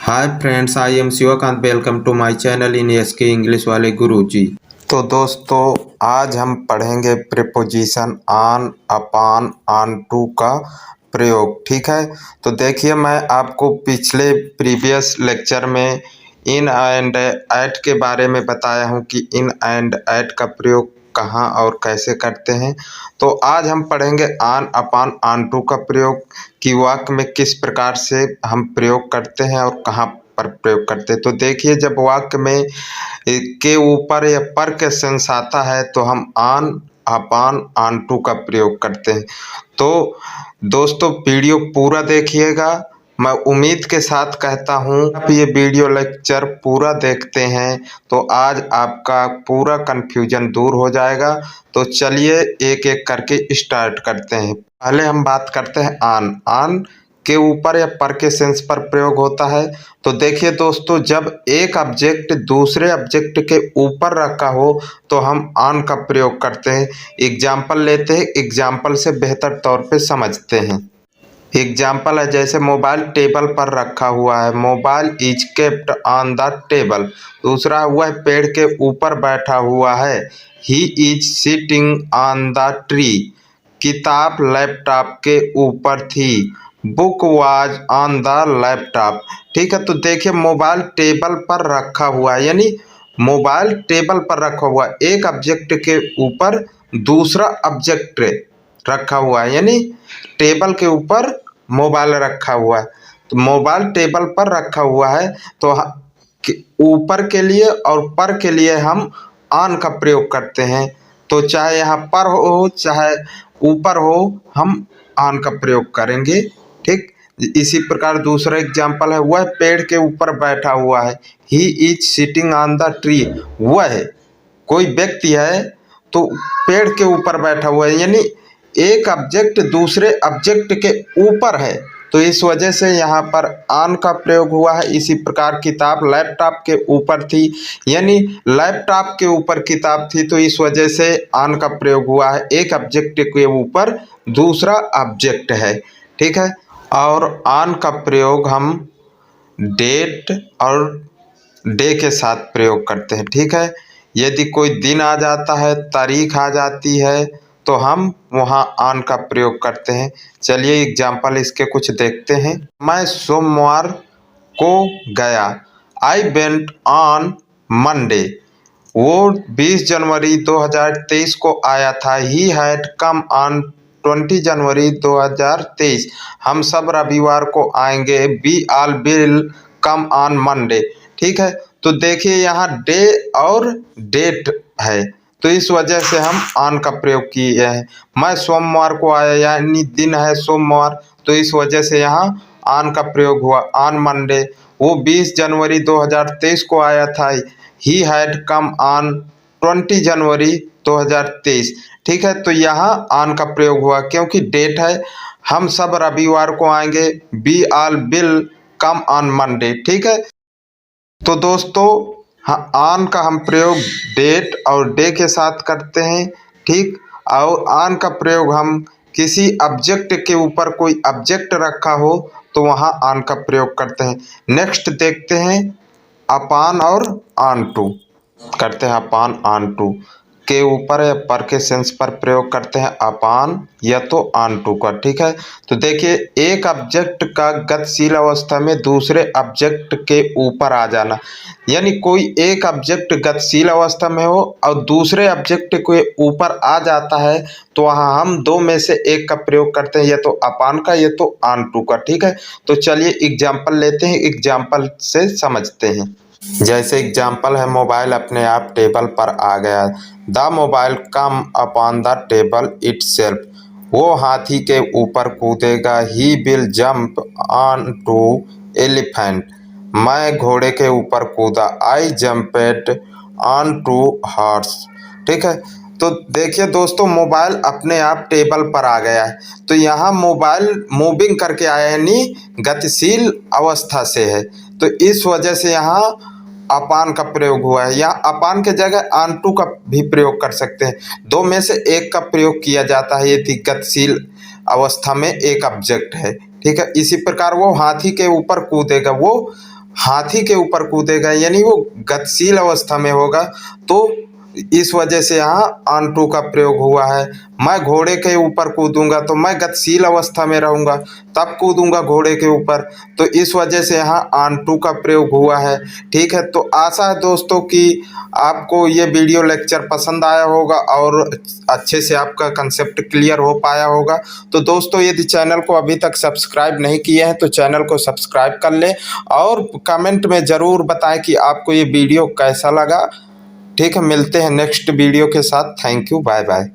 Hi friends, I am Shivkant. Welcome to my channel in SK English वाले गुरुजी। तो दोस्तों, आज हम पढ़ेंगे preposition on, upon, onto का प्रयोग। ठीक है, तो देखिए, मैं आपको पिछले प्रीवियस लेक्चर में इन एंड एट के बारे में बताया हूँ कि इन एंड एट का प्रयोग कहाँ और कैसे करते हैं। तो आज हम पढ़ेंगे ऑन, अपॉन, ऑन टू का प्रयोग कि वाक्य में किस प्रकार से हम प्रयोग करते हैं और कहाँ पर प्रयोग करते हैं। तो देखिए, जब वाक्य में के ऊपर या पर के सेंस आता है तो हम ऑन, अपॉन, ऑन टू का प्रयोग करते हैं। तो दोस्तों, वीडियो पूरा देखिएगा। मैं उम्मीद के साथ कहता हूँ आप ये वीडियो लेक्चर पूरा देखते हैं तो आज आपका पूरा कन्फ्यूजन दूर हो जाएगा। तो चलिए एक एक करके स्टार्ट करते हैं। पहले हम बात करते हैं ऑन। ऑन के ऊपर या पर के सेंस पर प्रयोग होता है। तो देखिए दोस्तों, जब एक ऑब्जेक्ट दूसरे ऑब्जेक्ट के ऊपर रखा हो तो हम ऑन का प्रयोग करते हैं। एग्जाम्पल लेते हैं, एग्जाम्पल से बेहतर तौर पे समझते हैं। एग्जाम्पल है, जैसे मोबाइल टेबल पर रखा हुआ है, mobile is kept on the table. दूसरा, वह पेड़ के ऊपर बैठा हुआ है, he is sitting on the tree. किताब लैपटॉप के ऊपर थी, book was on the laptop. ठीक है, तो देखिए, मोबाइल टेबल पर रखा हुआ है, यानी मोबाइल टेबल पर रखा हुआ है। एक ऑब्जेक्ट के ऊपर दूसरा ऑब्जेक्ट रखा हुआ है, यानी टेबल के ऊपर मोबाइल रखा हुआ है। तो मोबाइल टेबल पर रखा हुआ है, तो ऊपर के लिए और पर के लिए हम ऑन का प्रयोग करते हैं। तो चाहे यहाँ पर हो चाहे ऊपर हो, हम ऑन का प्रयोग करेंगे। ठीक, इसी प्रकार दूसरा एग्जाम्पल है, वह पेड़ के ऊपर बैठा हुआ है, he is sitting on the tree. वह कोई व्यक्ति है तो पेड़ के ऊपर बैठा हुआ है, यानी एक ऑब्जेक्ट दूसरे ऑब्जेक्ट के ऊपर है, तो इस वजह से यहाँ पर ऑन का प्रयोग हुआ है। इसी प्रकार किताब लैपटॉप के ऊपर थी, यानी लैपटॉप के ऊपर किताब थी, तो इस वजह से ऑन का प्रयोग हुआ है। एक ऑब्जेक्ट के ऊपर दूसरा ऑब्जेक्ट है। ठीक है, और ऑन का प्रयोग हम डेट और डे के साथ प्रयोग करते हैं। ठीक है, यदि कोई दिन आ जाता है, तारीख आ जाती है, तो हम वहाँ ऑन का प्रयोग करते हैं। चलिए एग्जाम्पल इसके कुछ देखते हैं। मैं सोमवार को गया, आई वेंट ऑन मंडे। वो 20 जनवरी 2023 को आया था, ही हैड कम ऑन 20 जनवरी 2023। हम सब रविवार को आएंगे, we all will come on Monday. ठीक है, तो देखिए यहाँ डे और डेट है, तो इस वजह से हम ऑन का प्रयोग किए हैं। मैं सोमवार को आया, यानी दिन है सोमवार, तो इस वजह से यहाँ ऑन का प्रयोग हुआ। ऑन मंडे, वो 20 जनवरी 2023 को आया था, ही हैड कम ऑन 20 जनवरी 2023। ठीक है, तो यहाँ ऑन का प्रयोग हुआ क्योंकि डेट है। हम सब रविवार को आएंगे, we all will come on Monday. ठीक है, तो दोस्तों, हाँ, ऑन का हम प्रयोग डेट और डे के साथ करते हैं। ठीक, और ऑन का प्रयोग हम किसी ऑब्जेक्ट के ऊपर कोई ऑब्जेक्ट रखा हो तो वहाँ ऑन का प्रयोग करते हैं। नेक्स्ट देखते हैं, अपॉन और ऑन टू करते हैं। अपॉन, ऑन टू के ऊपर या पर के सेंस पर प्रयोग करते हैं, अपॉन या तो ऑन टू का। ठीक है, तो देखिए, एक ऑब्जेक्ट का गतिशील अवस्था में दूसरे ऑब्जेक्ट के ऊपर आ जाना, यानी कोई एक ऑब्जेक्ट गतिशील अवस्था में हो और दूसरे ऑब्जेक्ट के ऊपर आ जाता है, तो वहाँ हम दो में से एक का प्रयोग करते हैं, या तो अपॉन का या तो ऑन टू का। ठीक है, तो चलिए एग्जाम्पल लेते हैं, एग्जाम्पल से समझते हैं। जैसे एग्जाम्पल है, मोबाइल अपने आप टेबल पर आ गया, the mobile come upon the table itself. वो हाथी के ऊपर कूदेगा, he will jump on to elephant. मैं घोड़े के ऊपर कूदा, I jumped on to horse. ठीक है, तो देखिए दोस्तों, मोबाइल अपने आप टेबल पर आ गया है, तो यहाँ मोबाइल मूविंग करके आया, यानी गतिशील अवस्था से है, तो इस वजह से यहाँ अपॉन का प्रयोग हुआ है। यहाँ अपॉन के जगह ऑन टू का भी प्रयोग कर सकते हैं, दो में से एक का प्रयोग किया जाता है यदि गतिशील अवस्था में एक ऑब्जेक्ट है। ठीक है, इसी प्रकार वो हाथी के ऊपर कूदेगा, वो हाथी के ऊपर कूदेगा, यानी वो गतिशील अवस्था में होगा, तो इस वजह से यहाँ ऑन टू का प्रयोग हुआ है। मैं घोड़े के ऊपर कूदूंगा तो मैं गतिशील अवस्था में रहूंगा, तब कूदूंगा घोड़े के ऊपर, तो इस वजह से यहाँ ऑन टू का प्रयोग हुआ है। ठीक है, तो आशा है दोस्तों कि आपको ये वीडियो लेक्चर पसंद आया होगा और अच्छे से आपका कंसेप्ट क्लियर हो पाया होगा। तो दोस्तों, यदि चैनल को अभी तक सब्सक्राइब नहीं किए हैं तो चैनल को सब्सक्राइब कर लें और कमेंट में ज़रूर बताएं कि आपको ये वीडियो कैसा लगा। ठीक है, मिलते हैं नेक्स्ट वीडियो के साथ। Thank you, bye bye.